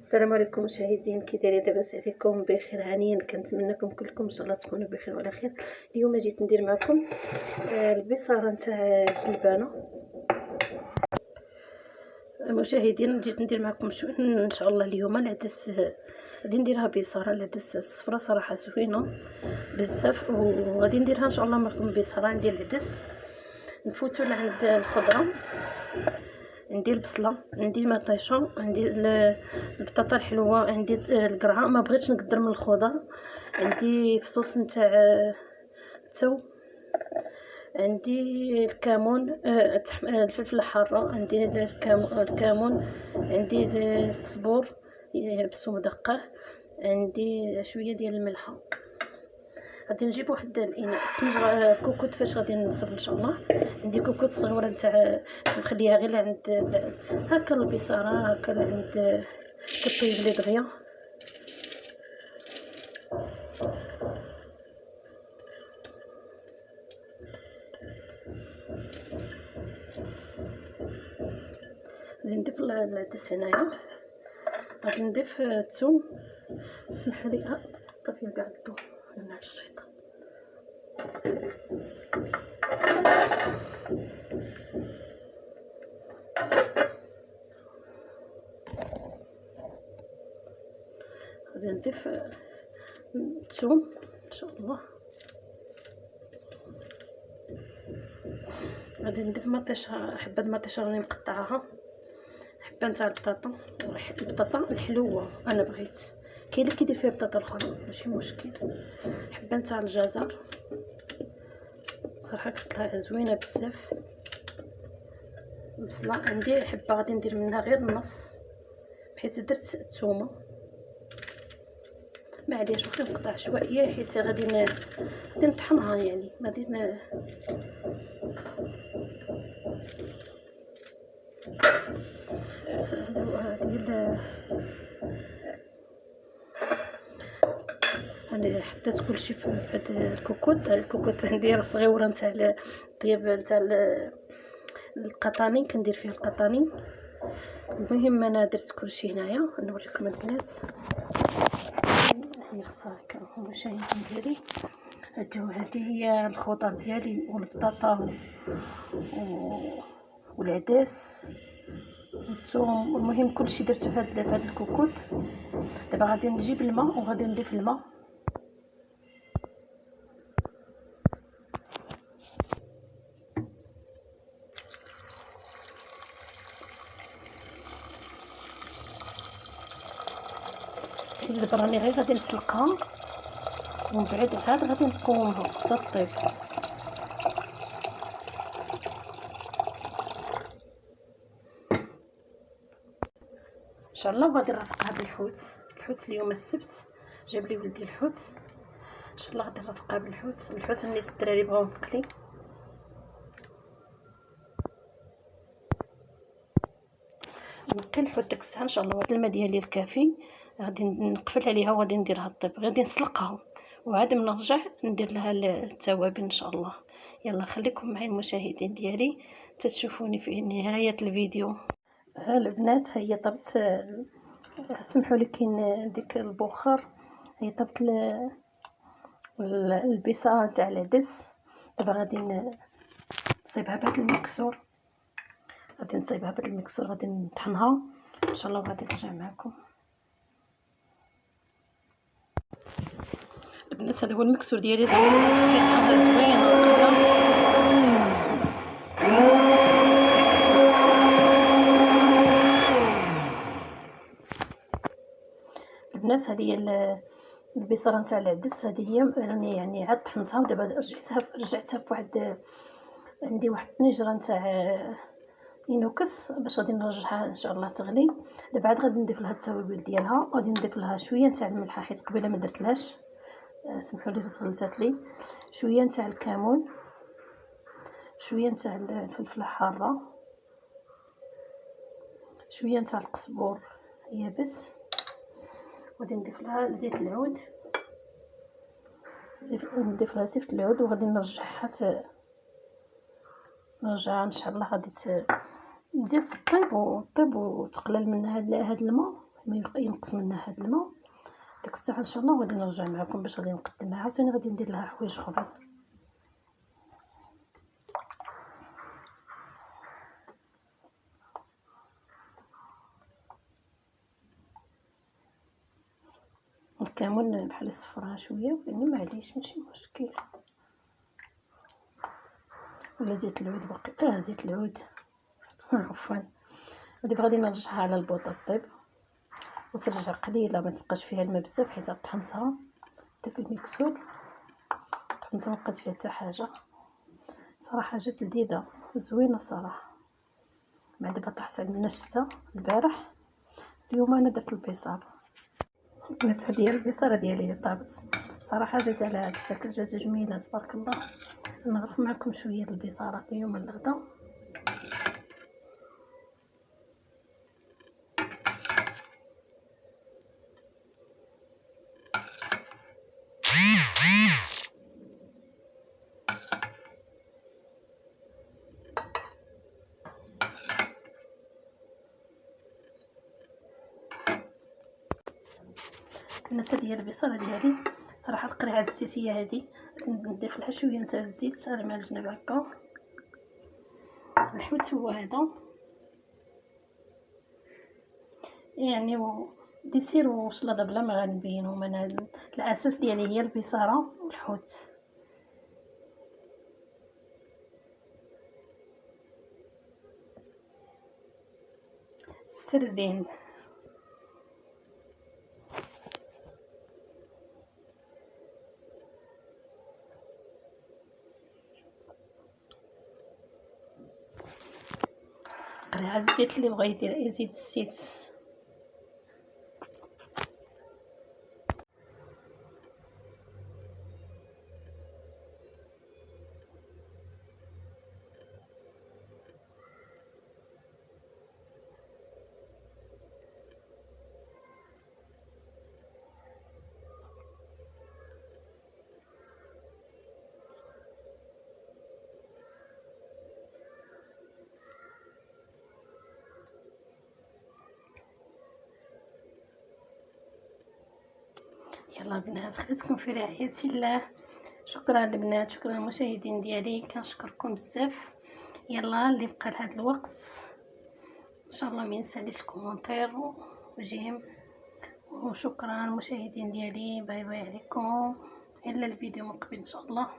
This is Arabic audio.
السلام عليكم مشاهدين، كي دايرين؟ لاباس عليكم؟ بخير هانيين. كنتمنىكم كلكم ان شاء الله تكونوا بخير وعلى خير. اليوم جيت ندير معكم البصاره نتاع الجلبانه. مشاهدين، جيت ندير معكم ان شاء الله اليوم العدس. غادي نديرها بصاره العدس الصفراء، صراحه زوينه بزاف، وغادي نديرها ان شاء الله مرقوم بصاره. ندير العدس، نفوتو لعند الخضره، عندي البصله، عندي مطيشه، عندي البطاطا الحلوه، عندي القرعه، ما بغيتش نقدر من الخضر، عندي فصوص نتاع الثوم، عندي الكمون، الفلفل الحاره، عندي الكمون، عندي التصبور يابس ومدقه، عندي شويه ديال الملحه. غادي نجيب واحد الاناء كوكوط. فاش غادي نصب ان شاء الله؟ عندي كوكوط صغيره نتاع نخليها غير عند هكا البصاره، هكا عند كطيب لي دغيا. غادي نضيف العدس هنايا، غادي نضيف الثوم. اسمحوا لي طفي كاع الضوء على الشيطان. غادي نضيف الثوم ان شاء الله. غادي نضيف مطيشه، حبه مطيشه راني مقطعاها، حبه نتاع البطاطا الحلوه انا بغيت. كاين اللي كيدير فيها بطاطا اخرى ماشي مشكل. حبه نتاع الجزر، صراحه كتطلع زوينه بزاف. بصله عندي حبه، غادي ندير منها غير النص بحيث درت الثومه. معليش واخا نقطع عشوائيه حيت غادي نطحنها، يعني غادي انا حطيت كلشي في هذا الكوكوط ندير صغيره نتاع الطياب نتاع القطاني، كندير فيه القطاني. المهم انا درت كلشي هنايا، نوريكم البنات. هي خصها هكا المشاهدين ديالي. هذه هي الخضر ديالي والبطاطا والعدس والثوم، المهم كلشي درته في هذا الكوكوط. دابا غادي نجيب الماء وغادي نضيف الماء. دابا راني غير غادي نسلقها ومن بعد عاد غادي نقومها حتى طيب. ان شاء الله غادي نرافقها بالحوت. اليوم السبت جاب لي ولدي الحوت، ان شاء الله غادي نرافقها بالحوت. الناس الدراري بغاو مقلي. نقي الحوت ديك الساعه ان شاء الله. هاد الماء ديالي الكافي، غادي نقفل عليها وغادي نديرها الطيب. غادي نسلقها وعاد من نرجع ندير لها التوابل ان شاء الله. يلا خليكم معي المشاهدين ديالي تتشوفوني في نهايه الفيديو. ها البنات، هي طبت. سمحوا لي كاين ديك البخار. هي طبت البصاره تاع العدس. دابا غادي نصيبها بهذا المكسور، غادي نطحنها ان شاء الله وغادي نرجع معكم. البنات هذا هو المكسور ديالي، كيطحن زوين. البنات هذه هي البصاره نتاع العدس. هذه هي راني يعني عاد طحنتها ودابا رجعتها في واحد، عندي واحد الطنجره نتاع ينوكس باش غادي نرجعها ان شاء الله تغلي. دابا عاد غادي نضيف لها التوابل ديالها، غادي نضيف لها شويه نتاع الملح حيت قبيله ما درتلاش، سمحوا لي تغلطات لي. شويه نتاع الكمون، شويه نتاع الفلفله الحاره، شويه نتاع القزبور يابس. غادي نضيف لها زيت العود، زيت العود وغادي نرجعها ان شاء الله. غادي تزيد طيب وتقلل من هذا الماء ما ينقص منها هاد الماء. ديك الساعه ان شاء الله غادي نرجع معكم باش غادي نقدمها عاوتاني غادي ندير لها حوايج اخرين. الكمون بحال صفرها شويه يعني معليش ماشي مشكل، ولا زيت العود باقي زيت العود عفوا. ودابا غادي نرجعها على البوطه طيب وترجع قليله ما تبقاش فيها الماء بزاف حيت طحنتها داك المكسور طحنتها ما بقات فيها حتى حاجه. صراحه جات لذيذه زوينه الصراحه. مع دابا طاحت عندنا الشتا البارح، اليوم انا درت البصار. البنات هذه هي البصاره ديالي اللي طابت صراحه جات على هذا الشكل، جات جميله تبارك الله. نغرف معكم شويه البصاره اليوم الغدا. الناس هذه هي البصاره ديالي صراحه. القريعه الزيتيه هذه نضيف لها شويه نتاع الزيت على مع الجناب هكا. الحوت هو هذا يعني ديسير وشلاضه بلا ما غنبينهم انا. الاساس ديالي هي البصاره والحوت. السردين قريعه الزيت اللي بغا يدير يزيد الزيت. يلا البنات خليتكم في رعاية الله. شكرا البنات، شكرا المشاهدين ديالي، كنشكركم بزاف. يلا اللي بقى لهذا الوقت ان شاء الله ما ينساليش الكومونتير وجيم. وشكرا المشاهدين ديالي، باي باي عليكم، الى الفيديو مقبل ان شاء الله.